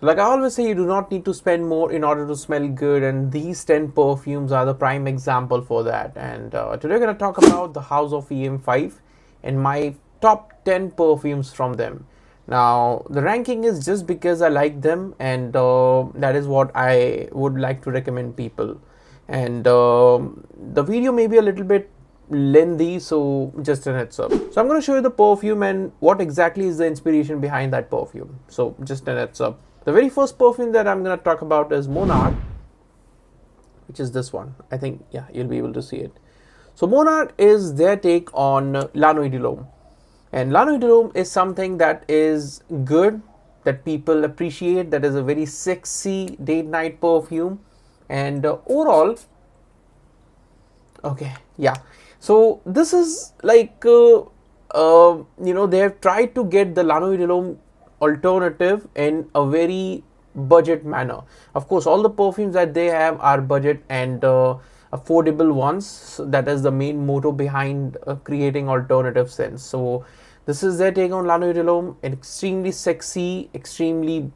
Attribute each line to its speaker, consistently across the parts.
Speaker 1: Like I always say, you do not need to spend more in order to smell good, and these 10 perfumes are the prime example for that. And today we're going to talk about the house of EM5 and my top 10 perfumes from them. Now, the ranking is just because I like them, and that is what I would like to recommend people. And the video may be a little bit lengthy, so just an heads up. So I'm going to show you the perfume and what exactly is the inspiration behind that perfume. So just an heads up. The very first perfume that I'm going to talk about is Mon Guerlain, which is this one. I think, yeah, you'll be able to see it. So Mon Guerlain is their take on La Nuit de l'Homme. And La Nuit de l'Homme is something that is good, that people appreciate, that is a very sexy date night perfume. And overall, okay, yeah. So this is like, they have tried to get the La Nuit de l'Homme alternative in a very budget manner. Of course, all the perfumes that they have are budget and affordable ones. So that is the main motto behind creating alternative scents. So this is their take on La Nuit de l'Homme, extremely sexy, extremely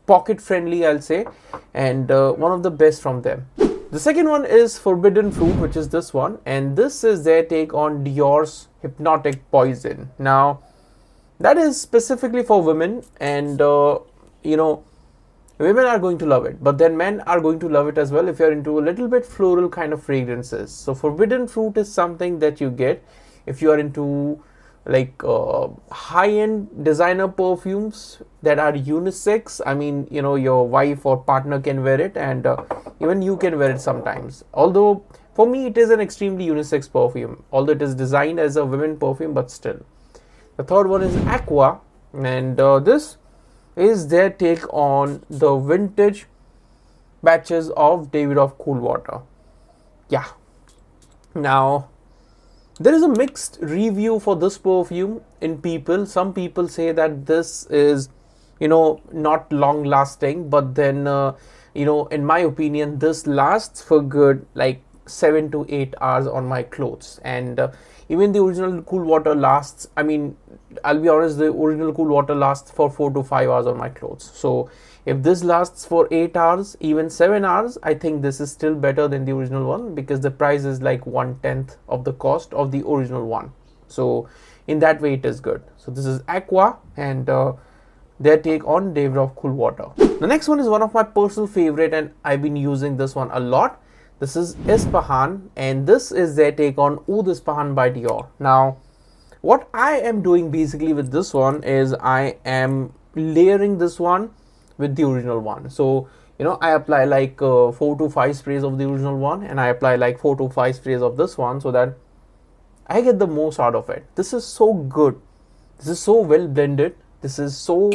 Speaker 1: pocket friendly, I'll say, and one of the best from them. The second one is Forbidden Fruit, which is this one, and this is their take on Dior's Hypnotic Poison. Now, that is specifically for women, and women are going to love it, but then men are going to love it as well if you're into a little bit floral kind of fragrances. So Forbidden Fruit is something that you get if you are into like high-end designer perfumes that are unisex. I mean, your wife or partner can wear it, and even you can wear it sometimes. Although for me it is an extremely unisex perfume, although it is designed as a women perfume, but still. The third one is Aqua, and this is their take on the vintage batches of David of Cool Water. Yeah. Now, there is a mixed review for this perfume in people. Some people say that this is, not long lasting, but then, in my opinion, this lasts for good, like 7 to 8 hours on my clothes. And even the original Cool Water lasts, I mean, I'll be honest, the original Cool Water lasts for 4 to 5 hours on my clothes. So if this lasts for 8 hours, even 7 hours, I think this is still better than the original one, because the price is like 1/10 of the cost of the original one. So in that way, it is good. So this is Aqua, and their take on David of Cool Water. The next one is one of my personal favorite, and I've been using this one a lot. This is Ispahan, and this is their take on Oud Ispahan by Dior. Now, what I am doing basically with this one is I am layering this one with the original one. So, I apply like 4 to 5 sprays of the original one, and I apply like 4 to 5 sprays of this one, so that I get the most out of it. This is so good. This is so well blended. This is so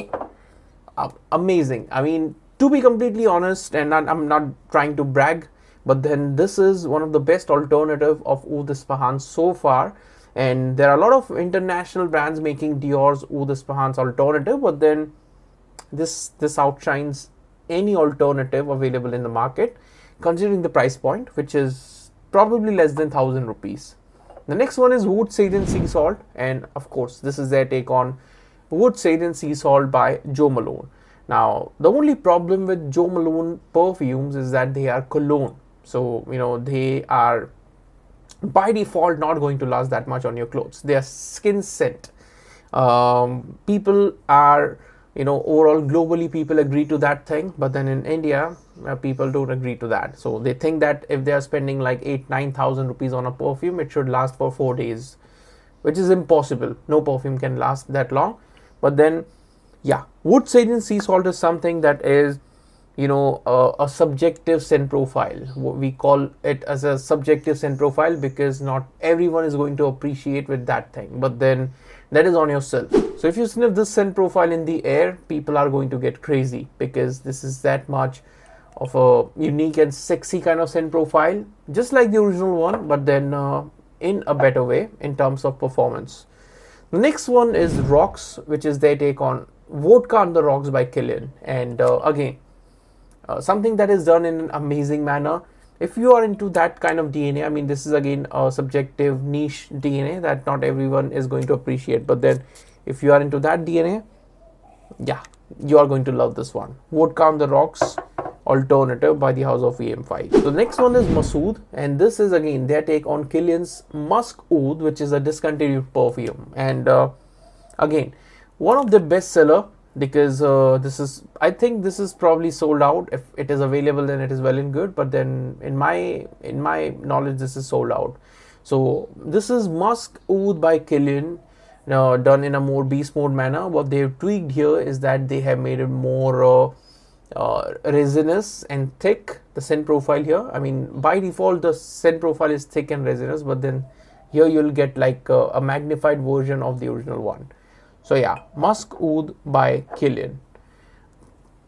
Speaker 1: amazing. I mean, to be completely honest, and I'm not trying to brag, but then this is one of the best alternative of Oud Ispahan so far. And there are a lot of international brands making Dior's Oud Ispahan's alternative, but then this outshines any alternative available in the market, considering the price point, which is probably less than 1,000 rupees. The next one is Wood Sage and Sea Salt, and of course this is their take on Wood Sage and Sea Salt by Jo Malone. Now, the only problem with Jo Malone perfumes is that they are cologne. So, they are by default not going to last that much on your clothes. They are skin scent. People are, overall globally people agree to that thing, but then in India, people don't agree to that. So they think that if they are spending like 8,000-9,000 rupees on a perfume, it should last for 4 days, which is impossible. No perfume can last that long. But then, yeah, Wood Sage and Sea Salt is something that is, a subjective scent profile. We call it as a subjective scent profile because not everyone is going to appreciate with that thing, but then that is on yourself. So if you sniff this scent profile in the air, people are going to get crazy, because this is that much of a unique and sexy kind of scent profile, just like the original one, but then in a better way in terms of performance. The next one is Rocks, which is their take on Vodka on the Rocks by Kilian, and again, something that is done in an amazing manner. If you are into that kind of DNA, I mean, this is again a subjective niche DNA that not everyone is going to appreciate, but then if you are into that DNA, yeah, you are going to love this one. Vodka on the Rocks alternative by the house of Em5. So the next one is Musk Oud, and this is again their take on Kilian's Musk Oud, which is a discontinued perfume, and again one of the best seller, because I think this is probably sold out. If it is available, then it is well and good, but then in my knowledge, this is sold out. So this is Musk Oud by Kilian, done in a more beast mode manner. What they've tweaked here is that they have made it more resinous and thick, the scent profile here. I mean, by default the scent profile is thick and resinous, but then here you'll get like a magnified version of the original one. So yeah, Musk Oud by Kilian.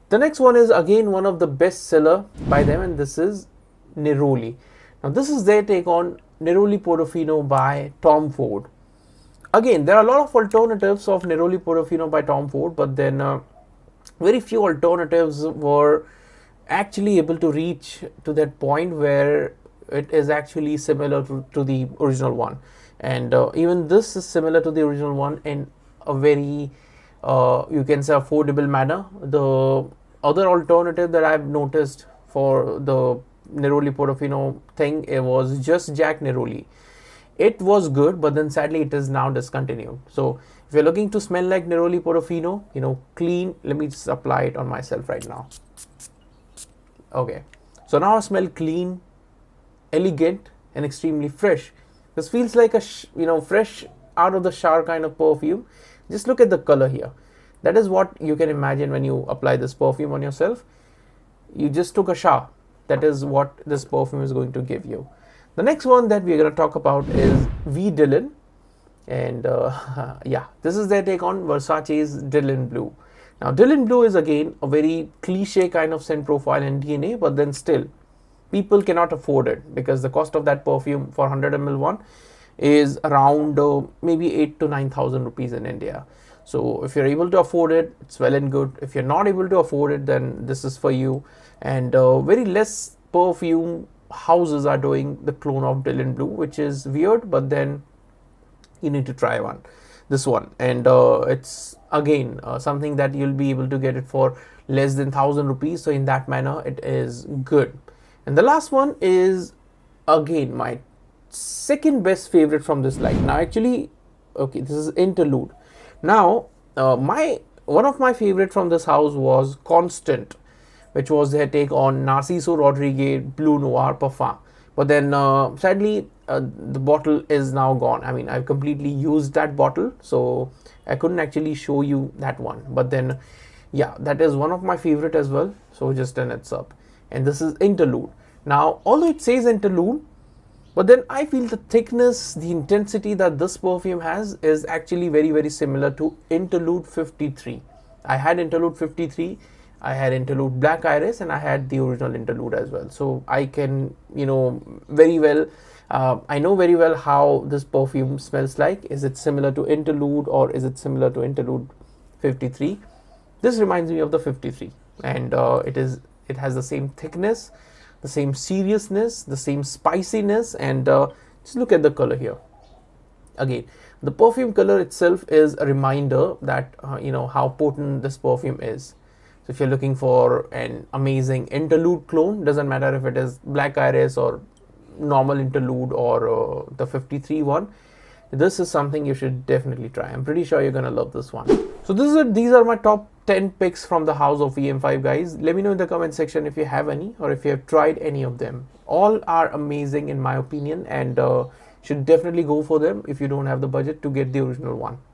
Speaker 1: The next one is again one of the best seller by them, and this is Neroli. Now this is their take on Neroli Porino by Tom Ford. Again, there are a lot of alternatives of Neroli Porino by Tom Ford, but then very few alternatives were actually able to reach to that point where it is actually similar to the original one. And even this is similar to the original one in a very you can say affordable manner. The other alternative that I've noticed for the Neroli Porino thing, it was just Jack Neroli. It was good, but then sadly it is now discontinued. So if you're looking to smell like Neroli Porino, clean, let me just apply it on myself right now. Okay, so now I smell clean, elegant, and extremely fresh. This feels like a fresh out of the shower kind of perfume. Just look at the color here. That is what you can imagine when you apply this perfume on yourself. You just took a shower. That is what this perfume is going to give you. The next one that we're going to talk about is VUITTON, and yeah, this is their take on Versace's Dylan Blue. Now Dylan Blue is again a very cliche kind of scent profile and DNA, but then still people cannot afford it because the cost of that perfume for 100 ml one is around maybe 8 to 9,000 rupees in India. So if you're able to afford it, it's well and good. If you're not able to afford it, then this is for you. And very less perfume houses are doing the clone of Dylan Blue, which is weird, but then you need to try this one, and it's again something that you'll be able to get it for less than 1,000 rupees. So in that manner, it is good. And the last one is again my second best favorite from this line. Now actually, okay, this is Interlude. Now one of my favorite from this house was Constant, which was their take on Narciso Rodriguez Blue Noir Parfum. But then sadly the bottle is now gone. I mean, I've completely used that bottle, so I couldn't actually show you that one. But then yeah, that is one of my favorite as well, so just an heads up. And this is Interlude. Now although it says Interlude, but then I feel the thickness, the intensity that this perfume has is actually very, very similar to Interlude 53. I had Interlude 53, I had Interlude Black Iris, and I had the original Interlude as well. So I can, very well, I know very well how this perfume smells like. Is it similar to Interlude or is it similar to Interlude 53? This reminds me of the 53, and it has the same thickness, the same seriousness, the same spiciness, and just look at the color here. Again, the perfume color itself is a reminder that how potent this perfume is. So if you're looking for an amazing Interlude clone, doesn't matter if it is Black Iris or normal Interlude or the 53 one, this is something you should definitely try. I'm pretty sure you're gonna love this one. So these are my top 10 picks from the house of Em5, guys. Let me know in the comment section if you have any or if you have tried any of them. All are amazing in my opinion, and should definitely go for them if you don't have the budget to get the original one.